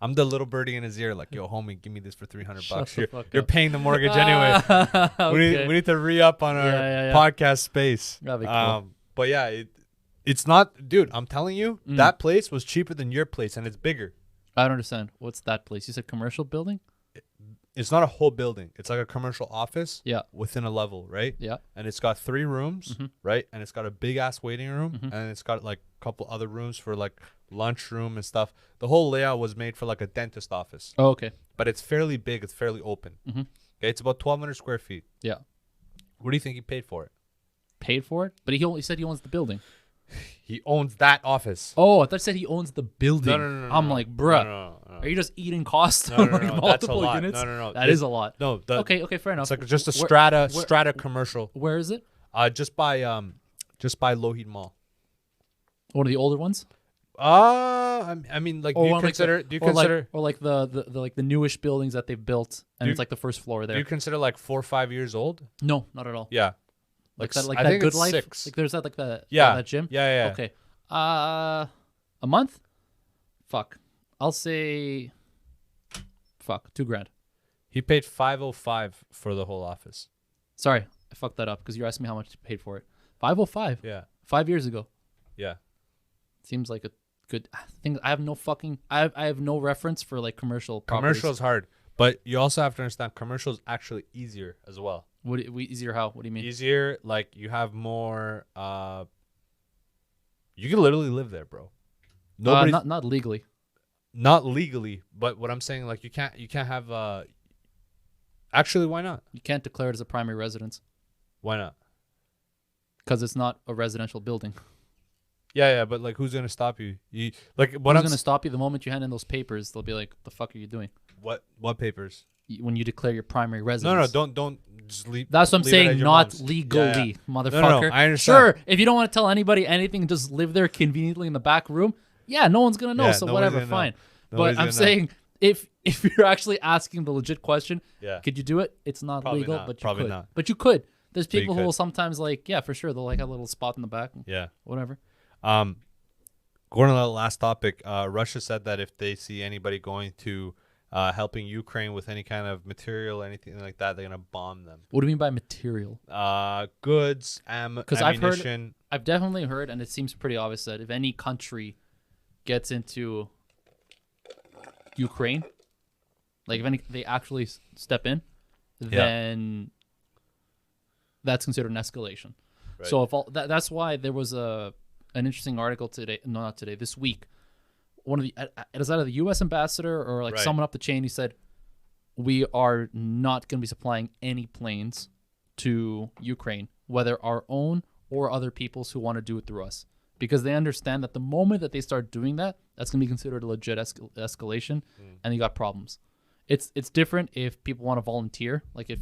I'm the little birdie in his ear, like, yo, homie, give me this for $300 Shut bucks. the fuck You're up. paying the mortgage anyway. Okay. We need to re-up on our Yeah. podcast space. That'd be cool. But yeah, it's not, dude. I'm telling you, that place was cheaper than your place, and it's bigger. I don't understand. What's that place? You said commercial building? It's not a whole building. It's like a commercial office. Yeah. Within a level, right? Yeah. And it's got 3 rooms, right? And it's got a big ass waiting room, and it's got like a couple other rooms for like lunchroom and stuff. The whole layout was made for like a dentist office, Oh, okay. but it's fairly big. It's fairly open. Okay, it's about 1,200 square feet. Yeah. What do you think he paid for it? Paid for it? But he said he owns the building. He owns that office. Oh, I thought you said he owns the building. No, I'm no. like, bruh, No. are you just eating costs No, on no, like no, that's a multiple lot. units? No. That is a lot. No, Okay, fair enough. it's like just a Where- strata commercial. Where is it? Just by Lougheed Mall. One of the older ones? I mean, like, do you one of, like, consider? the- Do you or like- consider? or like the like the newish buildings that they've built, and Do it's you- like the first floor Do there? you consider like 4 or 5 years old? No, not at all. Yeah. Like that, like I that think Good it's Life. 6. Like there's that Yeah. that gym. Yeah. Okay. A month? Fuck. I'll say. Fuck, $2,000. He paid $505 for the whole office. Sorry, I fucked that up because you asked me how much you paid for it. 505. Yeah. 5 years ago. Yeah. Seems like a good thing. I have no fucking. I have no reference for like commercial properties. Commercial is hard, but you also have to understand commercial is actually easier as well. Easier how? What do you mean? Easier, like you have more. You can literally live there, bro. Not legally. Not legally, but what I'm saying, like you can't have. Actually, why not? You can't declare it as a primary residence Why not? because it's not a residential building. Yeah, but like, who's gonna stop you? You like what Who's I'm going to stop you the moment you hand in those papers? They'll be like, "The fuck are you doing?" what papers? When you declare your primary residence. No, don't just leave. That's what I'm leave it at saying. your Not mom's. legally, Yeah. motherfucker. No, I understand. Sure, if you don't want to tell anybody anything, just live there conveniently in the back room. Yeah, no one's gonna know. Yeah, so nobody's whatever, gonna know. fine. Nobody's But I'm gonna know. saying if you're actually asking the legit question, Yeah. could you do it? It's not Probably legal, not. but you Probably could. not. But you could. There's But you people who could. will sometimes like, yeah, for sure, they'll like have a little spot in the back, Yeah. whatever. Going to the last topic, Russia said that if they see anybody going to helping Ukraine with any kind of material, anything like that, they're gonna bomb them. What do you mean by material? Goods, Because I've heard, ammunition. I've definitely heard, and it seems pretty obvious that if any country gets into Ukraine, like if any they actually step in, then that's considered an escalation. Right. So if all that's why there was an interesting article today, no, not today, this week. One of the it was either the U.S. ambassador or like Right. someone up the chain. He said, "We are not going to be supplying any planes to Ukraine, whether our own or other people's who want to do it through us, because they understand that the moment that they start doing that, that's going to be considered a legit escalation, and you got problems. It's different if people want to volunteer, like if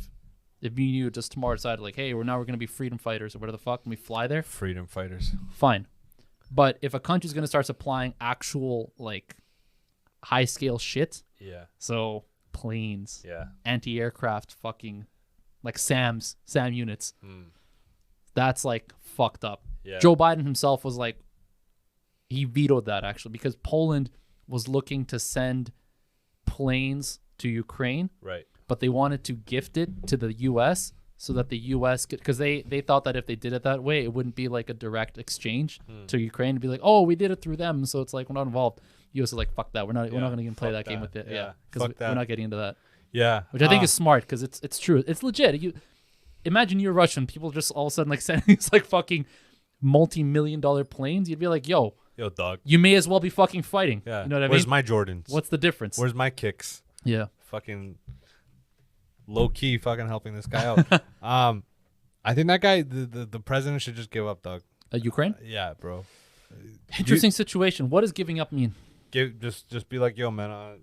me and you just tomorrow decided like, hey, we're going to be freedom fighters or whatever the fuck, and we fly there, Freedom fighters. fine. But if a country's going to start supplying actual like high scale shit, Yeah. so planes, Yeah. anti-aircraft, fucking like SAM units, Mm. that's like fucked up. Yeah. Joe Biden himself was like, he vetoed that actually because Poland was looking to send planes to Ukraine, Right. but they wanted to gift it to the U.S. so that the U.S. could, because they thought that if they did it that way, it wouldn't be like a direct exchange to Ukraine. It'd be like, oh, we did it through them, so it's like we're not involved. U.S. is like, fuck that. We're not going to even play fuck that game with that. it. Yeah, Yeah, because fuck that. we're not getting into that. Yeah. Which I think is smart because it's true. It's legit. You imagine you're Russian. People just all of a sudden like sending these like fucking multi-million-dollar planes. You'd be like, yo, dog. you may as well be fucking fighting. Yeah. You know what I Where's mean? my Jordans? What's the difference? Where's my kicks? yeah. Fucking low key fucking helping this guy out. I think that guy, the president should just give up, dog. Ukraine? Yeah, bro. Interesting situation. What does giving up mean? Just be like, yo, man,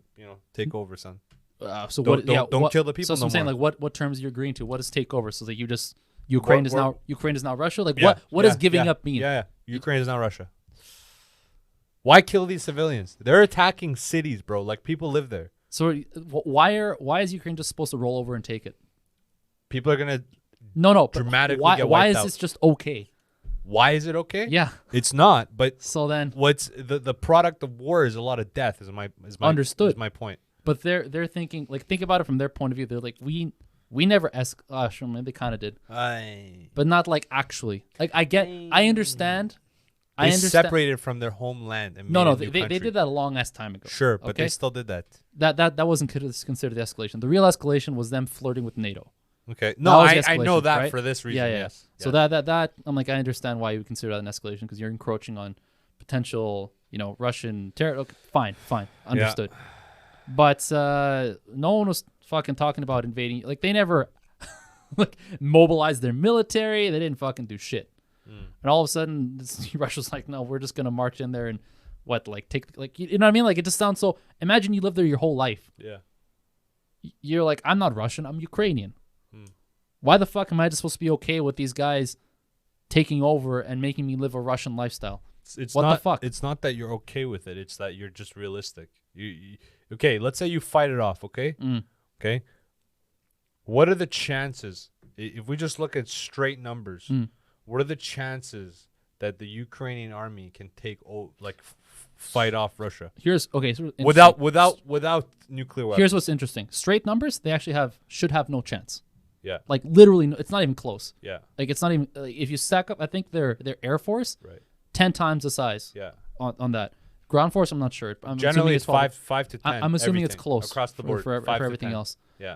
take over, son. So Don't- what? don't- yeah, don't what, kill the people So no I'm saying, more. like, what terms are you agreeing to? What is take over? So that you just Ukraine is now Russia. Like, Yeah, what does yeah, giving yeah, up mean? Yeah, Ukraine is not Russia. Why kill these civilians? They're attacking cities, bro. Like, people live there. So why is Ukraine just supposed to roll over and take it? People are gonna. No. But Dramatically why? get Why wiped is out. this just okay? Why is it okay? Yeah. It's not. But So then, what's the product of war is a lot of death. Is my Understood. Is my point. but they're thinking like think about it from their point of view. They're like we never sure, maybe they kind of did, but not like actually. Like I understand. They separated from their homeland and No, made a they new they country. did that a long ass time ago. Sure, but okay? they still did that. That wasn't considered the escalation. The real escalation was them flirting with NATO. Okay. That No, was I the know escalation, that right? for this reason. Yeah. Yes. So that I'm like I understand why you would consider that an escalation because you're encroaching on potential Russian territory. Okay, fine, understood. But no one was fucking talking about invading. Like they never like mobilized their military. They didn't fucking do shit. And all of a sudden, Russia's like, no, we're just gonna march in there and take you know what I mean? Like it just sounds so. Imagine you live there your whole life. Yeah. You're like, I'm not Russian. I'm Ukrainian. Why the fuck am I just supposed to be okay with these guys taking over and making me live a Russian lifestyle? It's What the not, fuck? It's not that you're okay with it. It's that you're just realistic. Okay, let's say you fight it off, okay? Okay. What are the chances, if we just look at straight numbers, what are the chances that the Ukrainian army can fight off Russia Here's okay. So without nuclear weapons? Here's what's interesting. Straight numbers, they actually should have no chance. Yeah. Like literally, it's not even close. Yeah. Like it's not even if you stack up. I think their Air Force Right. 10 times the size. Yeah. On that ground force, I'm not sure. I'm Generally, assuming it's probably, five to 10. I'm assuming it's everything, close across the board for 5 to everything 10. else. Yeah.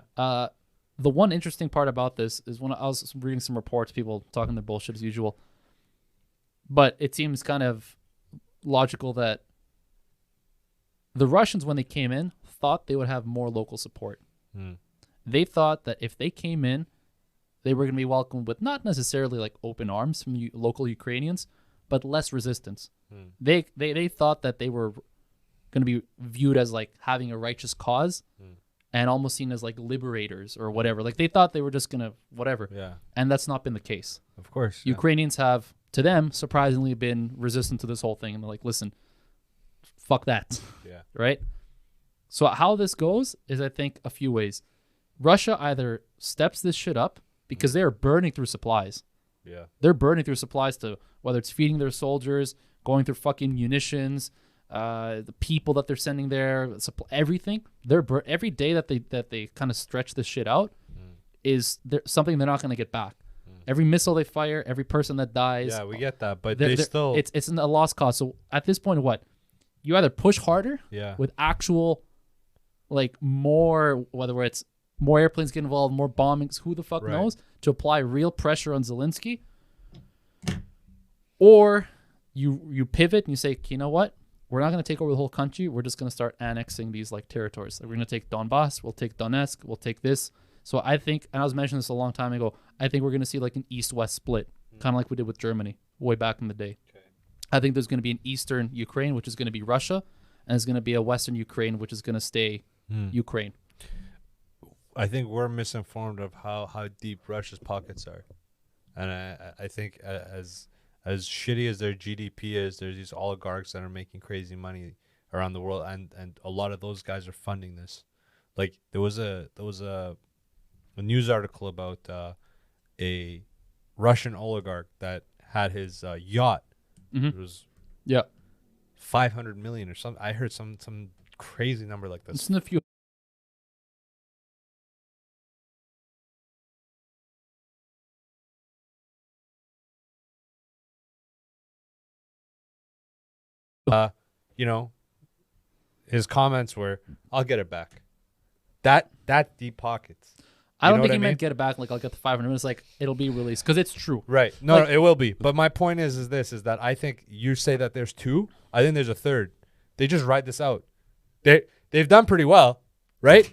The one interesting part about this is when I was reading some reports, people talking their bullshit as usual. But it seems kind of logical that the Russians, when they came in, thought they would have more local support. Hmm. They thought that if they came in, they were going to be welcomed with not necessarily like open arms from local Ukrainians, but less resistance. They thought that they were going to be viewed as like having a righteous cause and almost seen as like liberators or whatever. Like they thought they were just going to whatever. Yeah. And that's not been the case. Of course. Yeah. Ukrainians have, to them, surprisingly been resistant to this whole thing. And they're like, listen, fuck that. Yeah. Right? So how this goes is, I think, a few ways. Russia either steps this shit up because they're burning through supplies. Yeah. They're burning through supplies to whether it's feeding their soldiers, going through fucking munitions, the people that they're sending there, everything. They're every day that they kind of stretch this shit out is something they're not going to get back. Every missile they fire, every person that dies. Yeah, we get that, but they still. It's a lost cause. So at this point, what you either push harder, Yeah. with actual, like more, whether it's more airplanes get involved, more bombings, who the fuck Right. knows, to apply real pressure on Zelensky, or you pivot and you say, you know what, we're not going to take over the whole country. We're just going to start annexing these like territories. Like, we're going to take Donbass, we'll take Donetsk, we'll take this. So I think, and I was mentioning this a long time ago, I think we're going to see like an east-west split, kind of like we did with Germany way back in the day. Okay. I think there's going to be an eastern Ukraine, which is going to be Russia, and there's going to be a western Ukraine, which is going to stay Ukraine. I think we're misinformed of how deep Russia's pockets are, and I think as shitty as their GDP is, there's these oligarchs that are making crazy money around the world, and a lot of those guys are funding this. Like there was a news article about a Russian oligarch that had his yacht. It was Yeah. 500 million or something. I heard some crazy number like this. It's in a few. You know, his comments were, "I'll get it back." That deep pockets. I You don't know think what he I meant mean? get it back. Like, I'll get the 500 minutes. Like, it'll be released because it's true. Right. No, Like- no, it will be. But my point is that I think you say that there's two. I think there's a third. They just ride this out. They've done pretty well, right?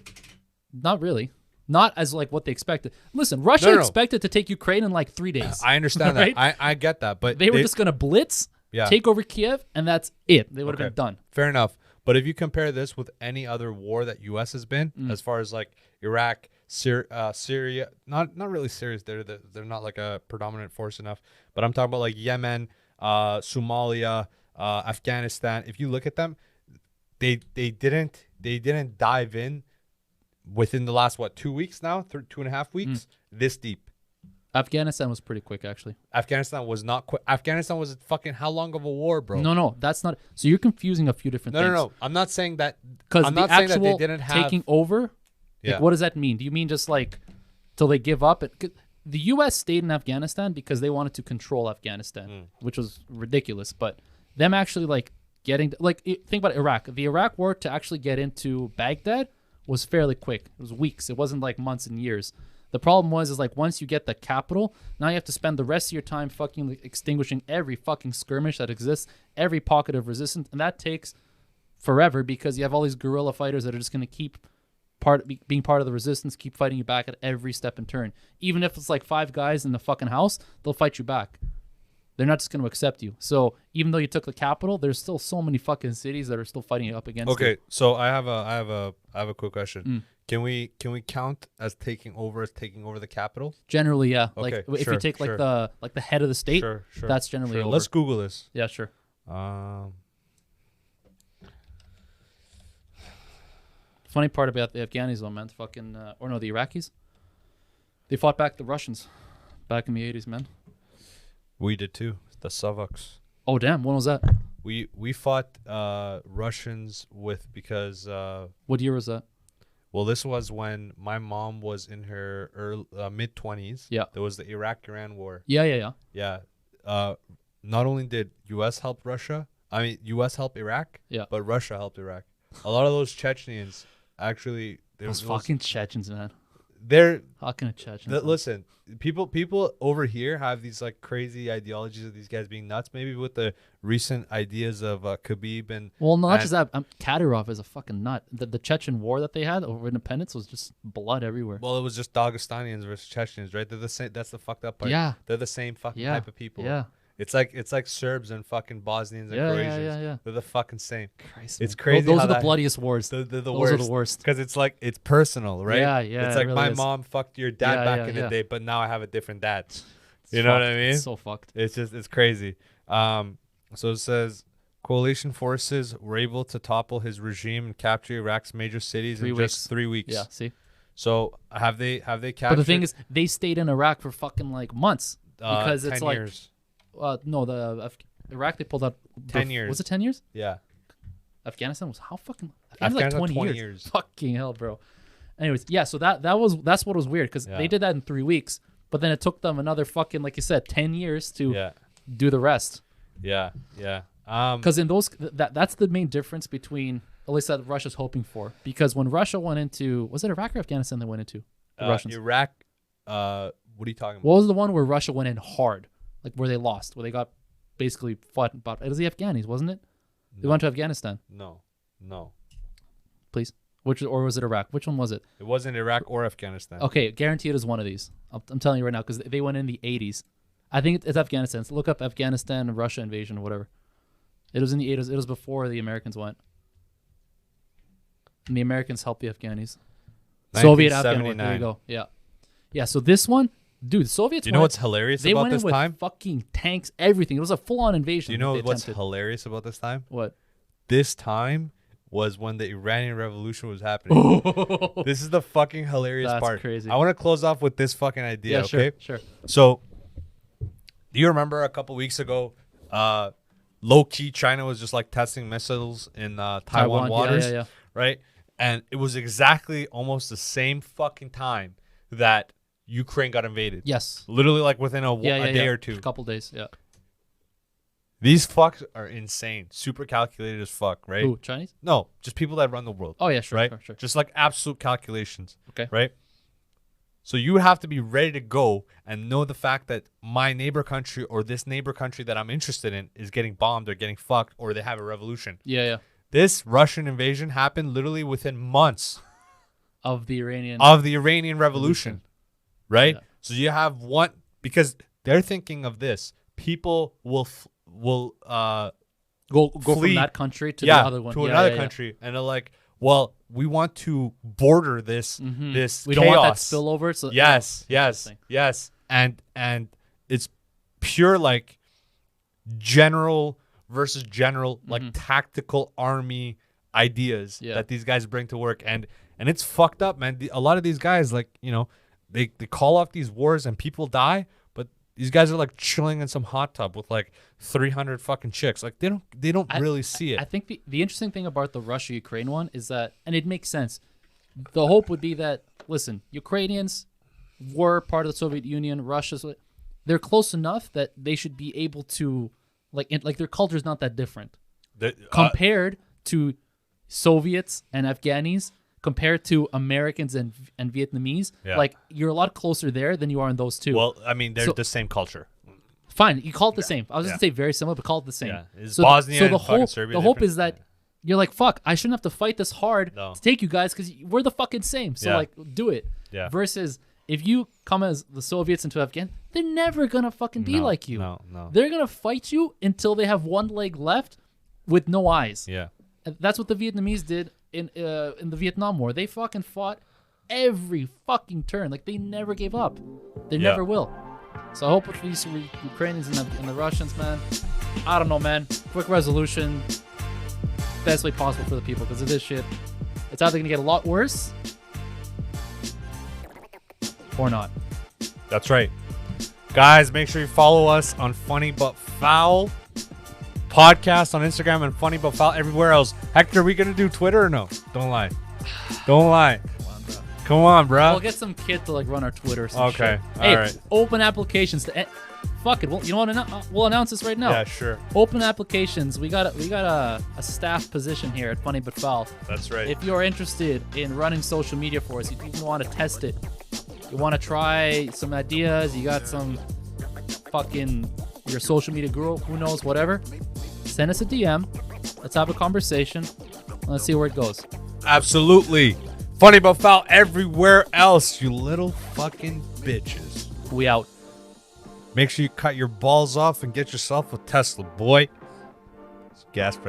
Not really. Not as like what they expected. Listen, Russia No. expected to take Ukraine in like 3 days. I understand Right? that. I get that. But They were just gonna blitz, Yeah. take over Kiev, and that's it. They would have Okay. been done. Fair enough. But if you compare this with any other war that U.S. has been, as far as like Iraq, Syria, not really Syria, they're not like a predominant force enough. But I'm talking about like Yemen, Somalia, Afghanistan. If you look at them, they didn't dive in within the last 2 weeks now, 2.5 weeks, this deep. Afghanistan was pretty quick, actually. Afghanistan was not quick. Afghanistan was fucking how long of a war, bro? No, that's not. So you're confusing a few different things. No. I'm not saying that. Because I'm the not saying that actual they didn't have. taking over, Yeah. like, what does that mean? Do you mean just like till they give up? The U.S. stayed in Afghanistan because they wanted to control Afghanistan, which was ridiculous. But them actually like getting like think about Iraq. The Iraq war to actually get into Baghdad was fairly quick. It was weeks. It wasn't like months and years. The problem is like once you get the capital, now you have to spend the rest of your time fucking like, extinguishing every fucking skirmish that exists, every pocket of resistance, and that takes forever because you have all these guerrilla fighters that are just going to keep being part of the resistance, keep fighting you back at every step and turn. Even if it's like 5 guys in the fucking house, they'll fight you back. They're not just going to accept you. So even though you took the capital, there's still so many fucking cities that are still fighting you up against Okay, you. so I have a quick question. Can we count as taking over the capital? Generally, yeah. Okay, Like if sure, you take sure. like the head of the state, Sure. that's generally Sure. over. Let's Google this. Yeah, sure. Funny part about the Afghanis, though, man, the Iraqis, they fought back the Russians back in the 80s, man. We did too. The Savaks. Oh, damn. When was that? We fought Russians because What year was that? Well, this was when my mom was in her mid 20s. Yeah. There was the Iraq-Iran war. Yeah. Yeah. Not only did U.S. help Russia, U.S. help Iraq, Yeah. but Russia helped Iraq. A lot of those Chechens actually, Those fucking Chechens, man. they're Fucking Chechens. man. listen. People over here have these like crazy ideologies of these guys being nuts. Maybe with the recent ideas of Khabib and Well, not and- just that. Kadyrov is a fucking nut. The Chechen war that they had over independence was just blood everywhere. well, it was just Dagestanians versus Chechens, right? They're the same. That's the fucked up part. Yeah. They're the same fucking Yeah. type of people. Yeah. It's like Serbs and fucking Bosnians and Yeah, Croatians. yeah. They're the fucking same. Christ, It's man. crazy Those how are the that- bloodiest wars. They're the Those worst. are the worst. Because it's like it's personal, right? Yeah, yeah, It's it like really my is. mom fucked your dad Yeah, back yeah, in the yeah. day, but now I have a different dad. It's You know what fucked. I mean? It's so fucked. It's crazy. So it says coalition forces were able to topple his regime and capture Iraq's major cities 3 in weeks. just 3 weeks. Yeah. See. So have they captured? But the thing is, they stayed in Iraq for fucking like months because 10 it's like years. no, Iraq they pulled out 10 years. Was it 10 years? Yeah. Afghanistan was how fucking Afghanistan, like 20 20 years. years. Fucking hell, bro. Anyways, yeah, so that's what was weird because Yeah. they did that in 3 weeks, but then it took them another fucking, like you said, 10 years to Yeah. do the rest. Yeah. Because in those that's the main difference between, at least that Russia's hoping for, because when Russia went into, was it Iraq or Afghanistan they went into? The Russians. Iraq. What are you talking about? What was the one where Russia went in hard, like where they lost, where they got basically fought? It was the Afghanis, wasn't it? They went to Afghanistan, No. please. Or was it Iraq? Which one was it? It wasn't Iraq or Afghanistan. Okay, guaranteed it is one of these. I'm telling you right now because they went in the 80s. I think it's Afghanistan. So look up Afghanistan and Russia invasion or whatever. It was in the 80s. It was before the Americans went. And the Americans helped the Afghanis. Soviet Afghan war. There you 1979. go. Yeah. Yeah, so this one, dude, the Soviets Do you know went- what's hilarious they about went in this with time? fucking tanks, everything. It was a full-on invasion. Do you know they what's attempted. hilarious about this time? What? This time was when the Iranian Revolution was happening. This is the fucking hilarious That's part. crazy. I want to close off with this fucking idea, Yeah, okay? sure. So, do you remember a couple weeks ago, low key China was just like testing missiles in Taiwan waters, Yeah. right? And it was exactly almost the same fucking time that Ukraine got invaded. Yes. Literally like within a day or two. A couple days, yeah. These fucks are insane. Super calculated as fuck, right? Who, Chinese? No, just people that run the world. Oh, yeah, sure, right? sure. Just like absolute calculations. Okay. Right? So you have to be ready to go and know the fact that my neighbor country or this neighbor country that I'm interested in is getting bombed or getting fucked or they have a revolution. Yeah. This Russian invasion happened literally within months Of the Iranian. of the Iranian revolution. Right? Yeah. So you have one, because they're thinking of this. People will go flee. from that country to yeah, the other one. to Yeah, another yeah, yeah. country, and they're like, "Well, we want to border this this We chaos. don't want that spillover. So Yes, Interesting. yes, and it's pure like general versus general, like tactical army ideas Yeah. that these guys bring to work, and it's fucked up, man. A lot of these guys, like they call off these wars and people die, but these guys are like chilling in some hot tub with like 300 fucking chicks. Like they don't really see it. I think the interesting thing about the Russia-Ukraine one is that, and it makes sense, the hope would be that, listen, Ukrainians were part of the Soviet Union, Russia's, they're close enough that they should be able to, like their culture is not that different. Compared to Soviets and Afghanis, compared to Americans and Vietnamese, Yeah. like you're a lot closer there than you are in those two. Well, I mean, they're So- the same culture. Fine, you call it the same. I was Yeah. going to say very similar, but call it the same. Yeah, it's So, Bosnia so and the fucking hope, Serbia the hope different? is that you're like, fuck, I shouldn't have to fight this hard No. to take you guys because we're the fucking same. So Yeah. like, do it. Yeah. Versus if you come as the Soviets into Afghanistan, they're never gonna fucking be like you. No. They're gonna fight you until they have one leg left with no eyes. Yeah. And that's what the Vietnamese did in the Vietnam War. They fucking fought every fucking turn. Like they never gave up. They Yeah. never will. So I hope with these Ukrainians and the Russians, man. I don't know, man. Quick resolution, best way possible for the people because of this shit. It's either gonna get a lot worse or not. That's right. Guys, make sure you follow us on Funny But Foul podcast on Instagram and Funny But Foul everywhere else. Hector, are we going to do Twitter or no? Don't lie. Don't lie. Come on, bro. We'll get some kid to like run our Twitter or some Okay, shit. Hey, alright. open applications to fuck it. Well, you know what? We'll announce this right now. Yeah, sure. Open applications. We got a staff position here at Funny But Foul. That's right. If you're interested in running social media for us, if you want to test it, you want to try some ideas, you got some fucking your social media guru, who knows, whatever, send us a DM. Let's have a conversation. Let's see where it goes. Absolutely. Funny But Foul everywhere else, you little fucking bitches. We out. Make sure you cut your balls off and get yourself a Tesla, boy. Gas prices.